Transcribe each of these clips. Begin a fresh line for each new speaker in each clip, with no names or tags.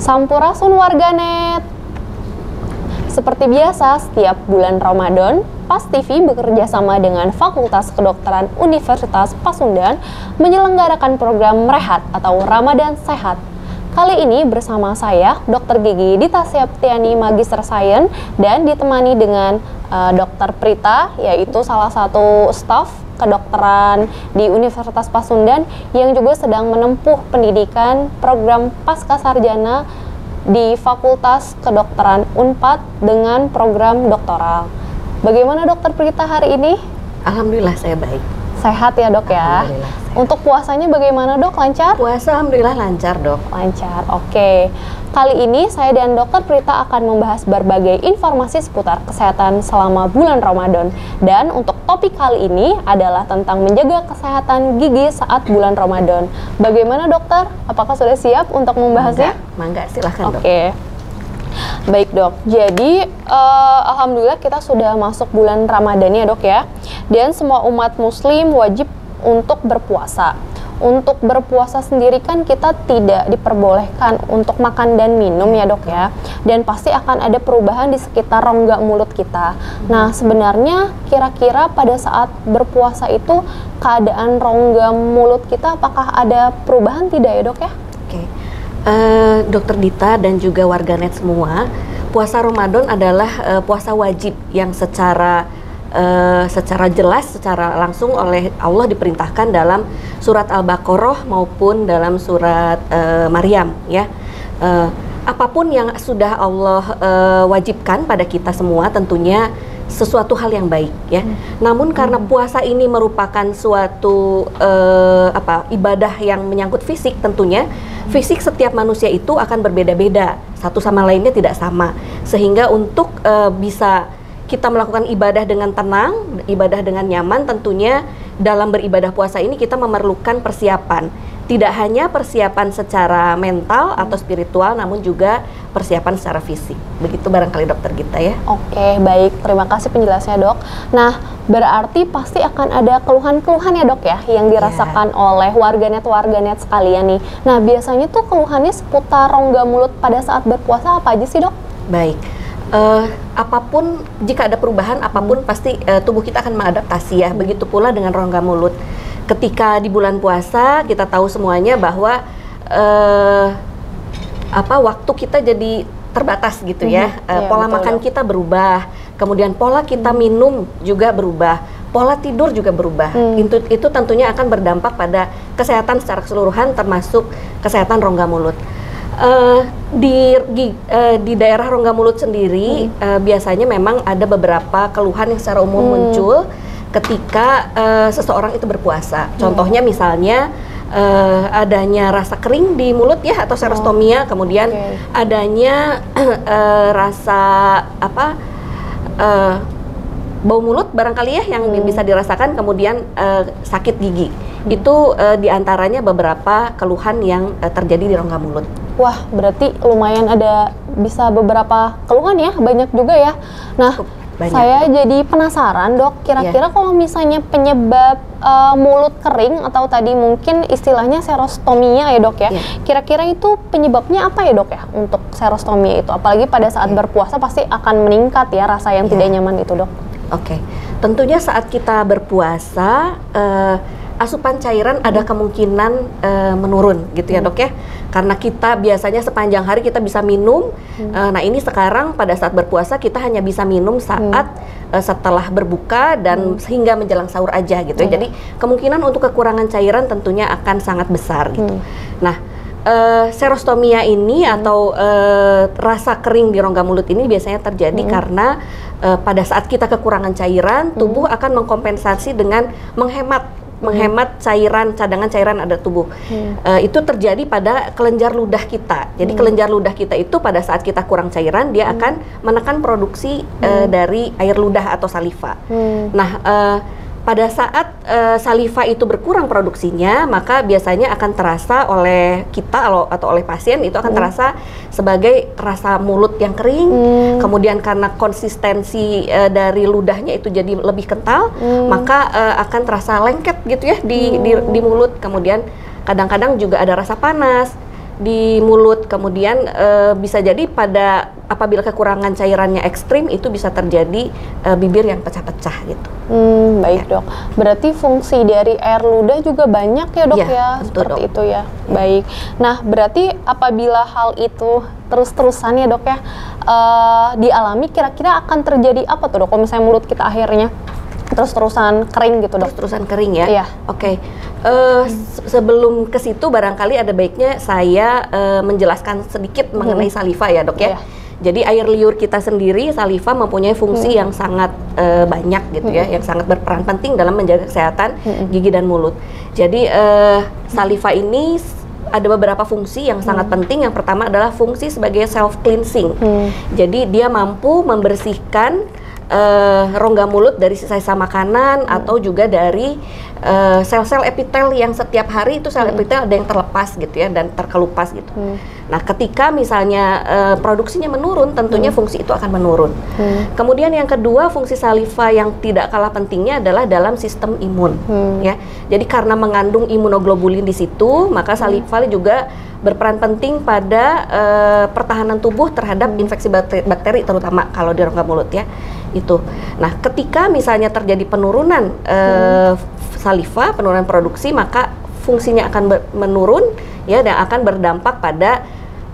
Sampurasun warganet. Seperti biasa, setiap bulan Ramadan, PAS TV bekerja sama dengan Fakultas Kedokteran Universitas Pasundan menyelenggarakan program Rehat atau Ramadan Sehat. Kali ini bersama saya, Dr. Gigi Dita Septiani, Magister Sains, dan ditemani dengan Dr. Prita, yaitu salah satu staf kedokteran di Universitas Pasundan yang juga sedang menempuh pendidikan program Pascasarjana di Fakultas Kedokteran Unpad dengan program doktoral. Bagaimana Dokter Prita hari ini?
Alhamdulillah saya baik.
Sehat ya dok ya? Untuk puasanya bagaimana dok? Lancar?
Puasa alhamdulillah lancar dok.
Lancar, oke. Kali ini saya dan Dokter Prita akan membahas berbagai informasi seputar kesehatan selama bulan Ramadan. Dan untuk topik kali ini adalah tentang menjaga kesehatan gigi saat bulan Ramadan. Bagaimana dokter? Apakah sudah siap untuk membahasnya?
Mangga silahkan dok.
Oke. Baik dok, jadi alhamdulillah kita sudah masuk bulan Ramadan ya dok ya. Dan semua umat muslim wajib untuk berpuasa. Untuk berpuasa sendiri kan kita tidak diperbolehkan untuk makan dan minum ya dok ya. Dan pasti akan ada perubahan di sekitar rongga mulut kita. Nah sebenarnya kira-kira pada saat berpuasa itu keadaan rongga mulut kita apakah ada perubahan tidak ya dok ya?
Oke. Dokter Dita dan juga warganet semua, puasa Ramadan adalah puasa wajib yang secara jelas, secara langsung oleh Allah diperintahkan dalam surat Al-Baqarah maupun dalam surat Maryam ya. Apapun yang sudah Allah wajibkan pada kita semua tentunya sesuatu hal yang baik ya. Namun karena puasa ini merupakan suatu ibadah yang menyangkut fisik, tentunya fisik setiap manusia itu akan berbeda-beda, satu sama lainnya tidak sama, sehingga untuk bisa kita melakukan ibadah dengan tenang, ibadah dengan nyaman, tentunya dalam beribadah puasa ini kita memerlukan persiapan. Tidak hanya persiapan secara mental atau spiritual, namun juga persiapan secara fisik. Begitu barangkali dokter Gita ya.
Oke, baik. Terima kasih penjelasannya dok. Nah, berarti pasti akan ada keluhan-keluhan ya dok ya, yang dirasakan oleh warganet-warganet sekalian nih. Nah, biasanya tuh keluhannya seputar rongga mulut pada saat berpuasa apa aja sih dok?
Baik. Apapun, jika ada perubahan apapun pasti tubuh kita akan mengadaptasi ya. Begitu pula dengan rongga mulut. Ketika di bulan puasa kita tahu semuanya bahwa waktu kita jadi terbatas gitu ya. Pola makan kita berubah, kemudian pola kita minum juga berubah, pola tidur juga berubah. Itu tentunya akan berdampak pada kesehatan secara keseluruhan termasuk kesehatan rongga mulut. Di daerah rongga mulut sendiri biasanya memang ada beberapa keluhan yang secara umum muncul ketika seseorang itu berpuasa. Contohnya misalnya adanya rasa kering di mulut ya atau serostomia, kemudian adanya rasa bau mulut barangkali ya yang bisa dirasakan, kemudian sakit gigi. Itu diantaranya beberapa keluhan yang terjadi di rongga mulut.
Wah, berarti lumayan ada bisa beberapa keluhan ya, banyak juga ya. Nah, saya jadi penasaran dok, kira-kira kalau misalnya penyebab mulut kering atau tadi mungkin istilahnya serostomia ya dok ya, kira-kira itu penyebabnya apa ya dok ya untuk serostomia itu? Apalagi pada saat berpuasa pasti akan meningkat ya rasa yang tidak nyaman itu dok.
Oke, tentunya saat kita berpuasa asupan cairan ada kemungkinan menurun gitu ya dok ya, karena kita biasanya sepanjang hari kita bisa minum. Nah ini sekarang pada saat berpuasa kita hanya bisa minum saat setelah berbuka dan sehingga menjelang sahur aja gitu ya. Jadi kemungkinan untuk kekurangan cairan tentunya akan sangat besar gitu. Nah serostomia ini atau rasa kering di rongga mulut ini biasanya terjadi karena pada saat kita kekurangan cairan, tubuh akan mengkompensasi dengan menghemat cairan, cadangan cairan ada tubuh. Itu terjadi pada kelenjar ludah kita. Jadi kelenjar ludah kita itu pada saat kita kurang cairan, dia akan menekan produksi dari air ludah atau saliva. Nah, pada saat saliva itu berkurang produksinya, maka biasanya akan terasa oleh kita atau oleh pasien itu akan terasa sebagai rasa mulut yang kering. Kemudian karena konsistensi dari ludahnya itu jadi lebih kental, maka akan terasa lengket gitu ya di mulut. Kemudian kadang-kadang juga ada rasa panas. di mulut. Kemudian bisa jadi apabila kekurangan cairannya ekstrim itu bisa terjadi bibir yang pecah-pecah gitu.
Baik dok. Berarti fungsi dari air ludah juga banyak ya dok ya? Seperti
dok.
itu ya. Baik. Nah berarti apabila hal itu terus-terusan ya dok ya dialami, kira-kira akan terjadi apa tuh dok? Kalau misalnya mulut kita akhirnya terus-terusan kering gitu dok?
Terus-terusan kering ya?
Iya.
Oke. Sebelum ke situ barangkali ada baiknya saya menjelaskan sedikit mengenai saliva ya dok ya. Jadi air liur kita sendiri, saliva mempunyai fungsi yang sangat banyak gitu ya, yang sangat berperan penting dalam menjaga kesehatan gigi dan mulut. Jadi saliva ini ada beberapa fungsi yang sangat penting. Yang pertama adalah fungsi sebagai self cleansing. Jadi dia mampu membersihkan rongga mulut dari sisa-sisa makanan atau juga dari sel-sel epitel yang setiap hari itu sel epitel ada yang terlepas gitu ya dan terkelupas gitu. Nah, ketika misalnya produksinya menurun, tentunya fungsi itu akan menurun. Kemudian yang kedua, fungsi saliva yang tidak kalah pentingnya adalah dalam sistem imun ya. Jadi karena mengandung imunoglobulin di situ, maka saliva juga berperan penting pada pertahanan tubuh terhadap infeksi bakteri terutama kalau di rongga mulut ya. Itu. Nah, ketika misalnya terjadi penurunan saliva, penurunan produksi, maka fungsinya akan menurun ya dan akan berdampak pada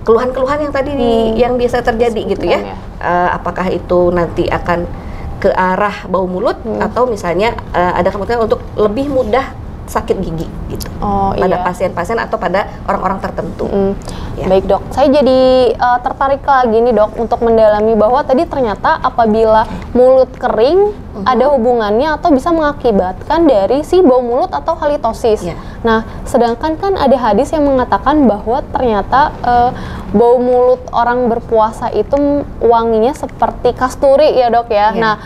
keluhan-keluhan yang tadi yang biasa terjadi gitu ya. Apakah itu nanti akan ke arah bau mulut atau misalnya ada kemungkinan untuk lebih mudah sakit gigi gitu pada pasien-pasien atau pada orang-orang tertentu. Ya.
Baik dok, saya jadi tertarik lagi nih dok untuk mendalami bahwa tadi ternyata apabila mulut kering ada hubungannya atau bisa mengakibatkan dari si bau mulut atau halitosis. Nah, sedangkan kan ada hadis yang mengatakan bahwa ternyata bau mulut orang berpuasa itu wanginya seperti kasturi ya dok ya. Nah,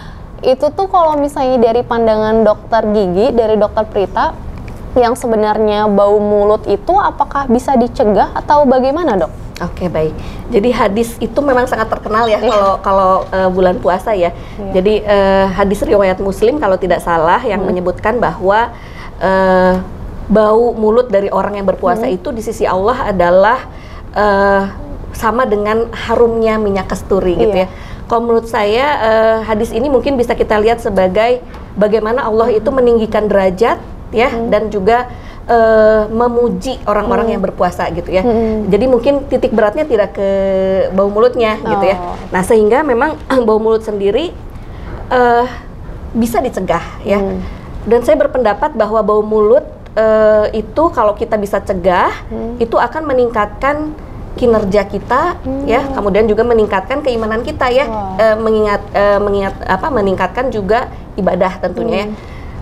itu tuh kalau misalnya dari pandangan dokter gigi, dari dokter Prita, yang sebenarnya bau mulut itu apakah bisa dicegah atau bagaimana dok?
Oke, baik. Jadi hadis itu memang sangat terkenal ya kalau bulan puasa ya. Jadi hadis riwayat Muslim kalau tidak salah yang menyebutkan bahwa bau mulut dari orang yang berpuasa itu di sisi Allah adalah sama dengan harumnya minyak kasturi gitu ya. Kalau menurut saya hadis ini mungkin bisa kita lihat sebagai bagaimana Allah itu meninggikan derajat ya dan juga memuji orang-orang yang berpuasa gitu ya. Jadi mungkin titik beratnya tidak ke bau mulutnya gitu ya. Nah, sehingga memang bau mulut sendiri bisa dicegah ya. Dan saya berpendapat bahwa bau mulut itu kalau kita bisa cegah itu akan meningkatkan kinerja kita ya, kemudian juga meningkatkan keimanan kita ya. Meningkatkan juga ibadah tentunya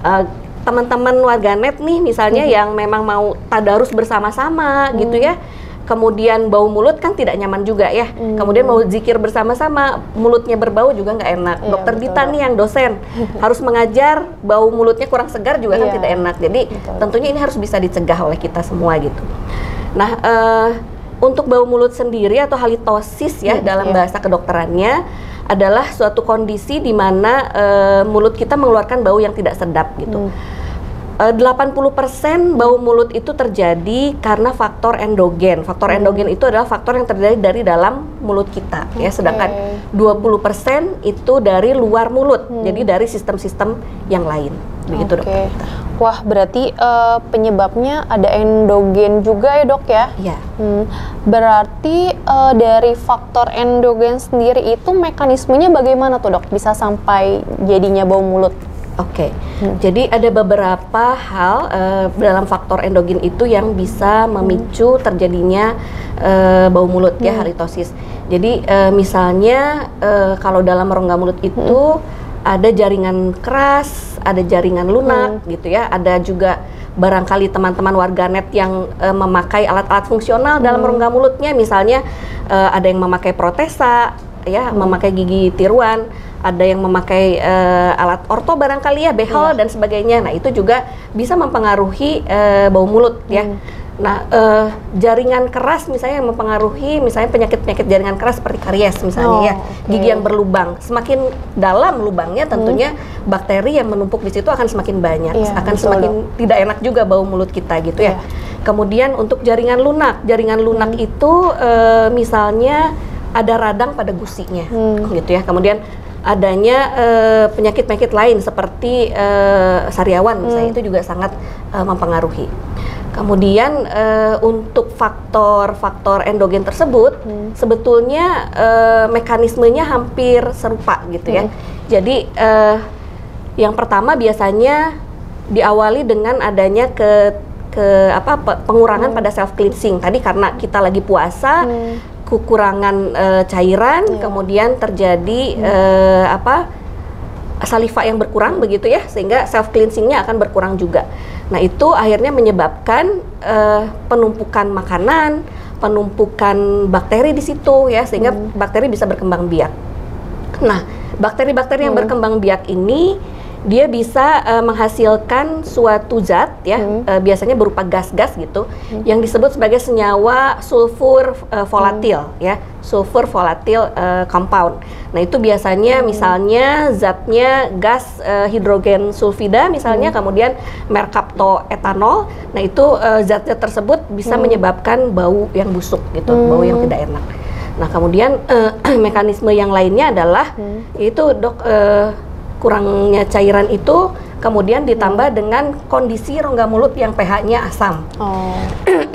ya. Teman-teman warganet nih misalnya yang memang mau tadarus bersama-sama gitu ya, kemudian bau mulut kan tidak nyaman juga ya, kemudian mau zikir bersama-sama mulutnya berbau juga nggak enak. Dokter Dita nih yang dosen harus mengajar bau mulutnya kurang segar juga kan tidak enak. Jadi tentunya ini harus bisa dicegah oleh kita semua gitu. Nah, untuk bau mulut sendiri atau halitosis ya dalam bahasa kedokterannya adalah suatu kondisi di mana mulut kita mengeluarkan bau yang tidak sedap gitu. 80% bau mulut itu terjadi karena faktor endogen. Faktor endogen itu adalah faktor yang terjadi dari dalam mulut kita ya, sedangkan 20% itu dari luar mulut. Jadi dari sistem-sistem yang lain. Begitu dok.
Wah, berarti penyebabnya ada endogen juga ya dok ya?
Iya.
Berarti dari faktor endogen sendiri itu mekanismenya bagaimana tuh dok? Bisa sampai jadinya bau mulut?
Jadi ada beberapa hal dalam faktor endogen itu yang bisa memicu terjadinya bau mulut ya, halitosis. Jadi misalnya kalau dalam rongga mulut itu ada jaringan keras, ada jaringan lunak gitu ya, ada juga barangkali teman-teman warganet yang memakai alat-alat fungsional dalam rongga mulutnya, misalnya ada yang memakai protesa ya, memakai gigi tiruan, ada yang memakai alat orto barangkali ya, behel dan sebagainya. Nah, itu juga bisa mempengaruhi bau mulut ya. Nah, jaringan keras misalnya yang mempengaruhi misalnya penyakit-penyakit jaringan keras seperti karies misalnya ya, gigi yang berlubang. Semakin dalam lubangnya tentunya bakteri yang menumpuk di situ akan semakin banyak, akan semakin tidak enak juga bau mulut kita gitu ya. Kemudian untuk jaringan lunak itu misalnya ada radang pada gusinya, gitu ya. Kemudian adanya penyakit-penyakit lain seperti sariawan misalnya, itu juga sangat mempengaruhi. Kemudian untuk faktor-faktor endogen tersebut sebetulnya mekanismenya hampir serupa gitu ya. Jadi yang pertama biasanya diawali dengan adanya pengurangan pada self cleansing. Tadi karena kita lagi puasa, kekurangan cairan, kemudian terjadi saliva yang berkurang begitu ya, sehingga self cleansingnya akan berkurang juga. Nah itu akhirnya menyebabkan penumpukan makanan, penumpukan bakteri di situ ya, sehingga bakteri bisa berkembang biak. Nah bakteri-bakteri yang berkembang biak ini dia bisa menghasilkan suatu zat ya, biasanya berupa gas-gas gitu, yang disebut sebagai senyawa sulfur volatil ya, sulfur volatil compound. Nah itu biasanya misalnya zatnya gas hidrogen sulfida misalnya, kemudian merkaptoetanol. Nah itu zat-zat tersebut bisa menyebabkan bau yang busuk gitu, bau yang tidak enak. Nah kemudian mekanisme yang lainnya adalah itu kurangnya cairan itu kemudian ditambah dengan kondisi rongga mulut yang pH-nya asam.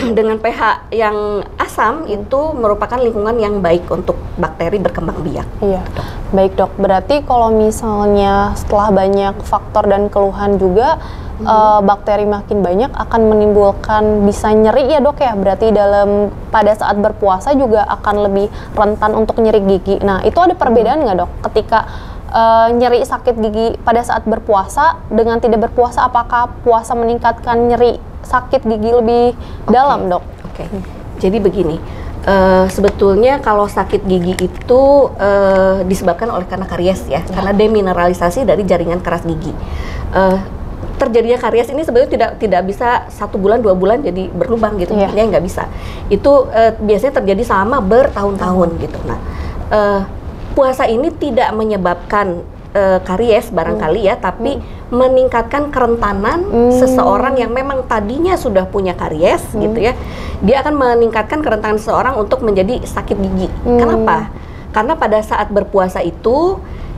Dengan pH yang asam itu merupakan lingkungan yang baik untuk bakteri berkembang biak.
Iya, baik dok. Berarti kalau misalnya setelah banyak faktor dan keluhan juga bakteri makin banyak akan menimbulkan bisa nyeri ya dok ya. Berarti pada saat berpuasa juga akan lebih rentan untuk nyeri gigi. Nah itu ada perbedaan nggak dok ketika nyeri sakit gigi pada saat berpuasa dengan tidak berpuasa? Apakah puasa meningkatkan nyeri sakit gigi lebih dalam dok?
Jadi begini, sebetulnya kalau sakit gigi itu disebabkan karena karies ya, karena demineralisasi dari jaringan keras gigi. Terjadinya karies ini sebetulnya tidak bisa 1 bulan 2 bulan jadi berlubang gitu, nggak bisa. Itu biasanya terjadi selama bertahun-tahun gitu. Nah puasa ini tidak menyebabkan karies barangkali ya, tapi meningkatkan kerentanan seseorang yang memang tadinya sudah punya karies gitu ya. Dia akan meningkatkan kerentanan seseorang untuk menjadi sakit gigi. Kenapa? Karena pada saat berpuasa itu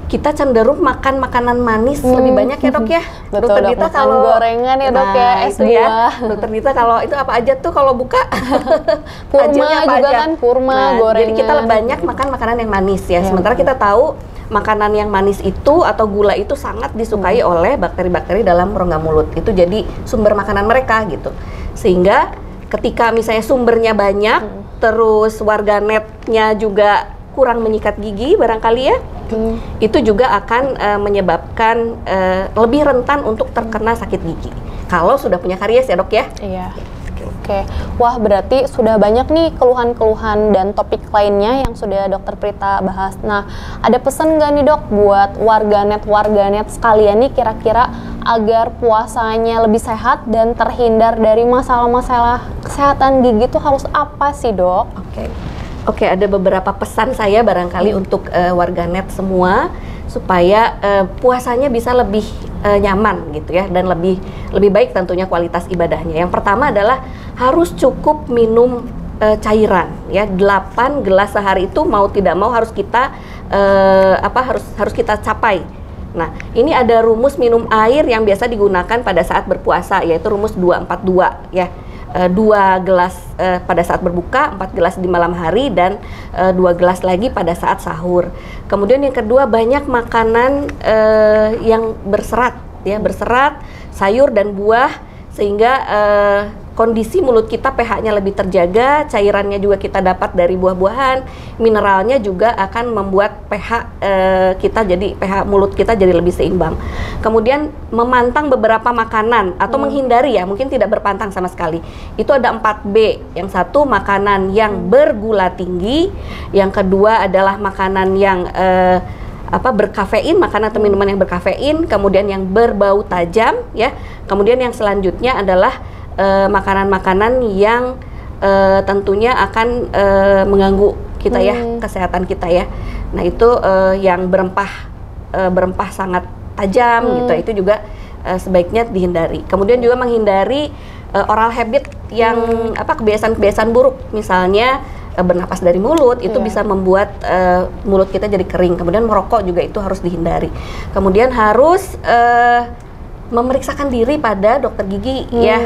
kita cenderung makan makanan manis lebih banyak ya dok ya.
Betul, Dokter Dita kalau gorengan ya dok ya, es buah.
Dokter Dita kalau itu apa aja tuh kalau buka?
Kurma juga kan, kurma, gorengan.
Jadi kita banyak makan makanan yang manis ya. Sementara kita tahu makanan yang manis itu atau gula itu sangat disukai oleh bakteri-bakteri dalam rongga mulut. Itu jadi sumber makanan mereka gitu. Sehingga ketika misalnya sumbernya banyak, terus warganetnya juga kurang menyikat gigi barangkali ya, itu juga akan menyebabkan lebih rentan untuk terkena sakit gigi kalau sudah punya karies ya dok ya.
Iya. Oke. Wah berarti sudah banyak nih keluhan-keluhan dan topik lainnya yang sudah dokter Prita bahas. Nah ada pesan nggak nih dok buat warganet sekalian nih kira-kira agar puasanya lebih sehat dan terhindar dari masalah-masalah kesehatan gigi itu harus apa sih dok?
Oke, ada beberapa pesan saya barangkali untuk warganet semua supaya puasanya bisa lebih nyaman gitu ya, dan lebih baik tentunya kualitas ibadahnya. Yang pertama adalah harus cukup minum cairan ya, 8 gelas sehari itu mau tidak mau harus kita harus kita capai. Nah, ini ada rumus minum air yang biasa digunakan pada saat berpuasa, yaitu rumus 2-4-2 ya. 2 gelas pada saat berbuka, 4 gelas di malam hari, dan 2 gelas lagi pada saat sahur. Kemudian yang kedua, banyak makanan yang berserat ya, berserat, sayur dan buah, sehingga kondisi mulut kita pH-nya lebih terjaga, cairannya juga kita dapat dari buah-buahan, mineralnya juga akan membuat pH pH mulut kita jadi lebih seimbang. Kemudian memantang beberapa makanan atau menghindari ya, mungkin tidak berpantang sama sekali. Itu ada 4B. Yang satu makanan yang bergula tinggi, yang kedua adalah makanan yang berkafein, makanan atau minuman yang berkafein, kemudian yang berbau tajam ya. Kemudian yang selanjutnya adalah makanan-makanan yang tentunya akan mengganggu kita ya, kesehatan kita ya. Nah itu yang berempah sangat tajam gitu, itu juga sebaiknya dihindari. Kemudian juga menghindari oral habit yang kebiasaan-kebiasaan buruk, misalnya bernapas dari mulut itu bisa membuat mulut kita jadi kering. Kemudian merokok juga itu harus dihindari. Kemudian harus memeriksakan diri pada dokter gigi ya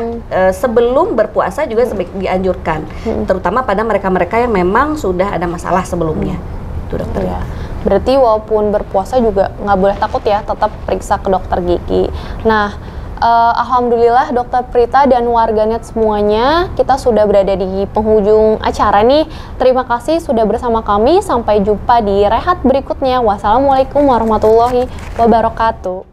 sebelum berpuasa juga dianjurkan, terutama pada mereka-mereka yang memang sudah ada masalah sebelumnya. Itu dokter.
Ya. Berarti walaupun berpuasa juga nggak boleh takut ya, tetap periksa ke dokter gigi. Nah, alhamdulillah Dokter Prita dan warganet semuanya, kita sudah berada di penghujung acara nih. Terima kasih sudah bersama kami. Sampai jumpa di rehat berikutnya. Wassalamualaikum warahmatullahi wabarakatuh.